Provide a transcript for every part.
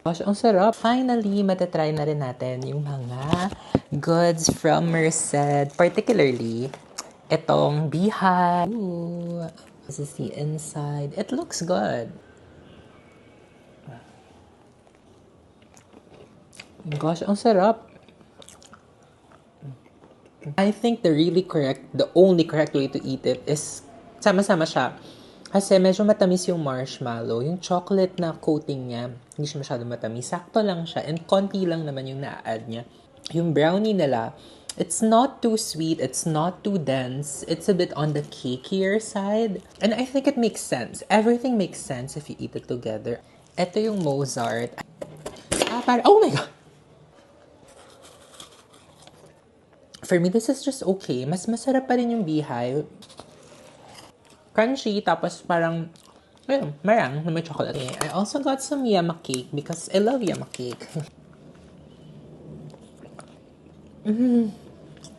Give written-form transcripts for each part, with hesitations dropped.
Gosh, ang sarap. Finally, matatry na rin natin yung mga goods from Merced. Particularly, itong beehive. Ooh, this is the inside. It looks good. Gosh, ang sarap. I think the only correct way to eat it is sama-sama siya. Kasi medyo matamis yung marshmallow. Yung chocolate na coating niya, hindi siya masyado matamis. Sakto lang siya. And konti lang naman yung na-add niya. Yung brownie nila, it's not too sweet. It's not too dense. It's a bit on the cakier side. And I think it makes sense. Everything makes sense if you eat it together. Ito yung Mozart. Oh my God! For me, this is just okay. Mas masarap pa rin yung beehive. Crunchy, tapos parang, ayun, marang na may chocolate. I also got some yama cake because I love yama cake.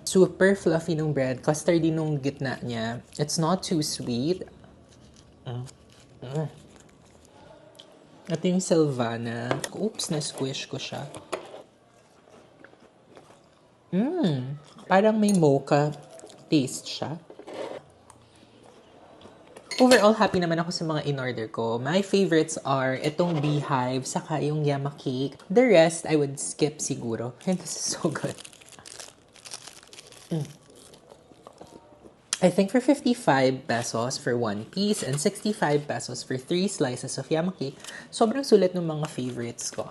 Super fluffy nung bread. Custardy nung gitna niya. It's not too sweet. Ito yung Silvana. Oops, na-squish ko siya. Parang may mocha taste siya. Overall, happy naman ako sa mga in-order ko. My favorites are itong beehive, saka yung yama cake. The rest, I would skip siguro. And this is so good. I think for 55 pesos for one piece and 65 pesos for 3 slices of yama cake, sobrang sulit ng mga favorites ko.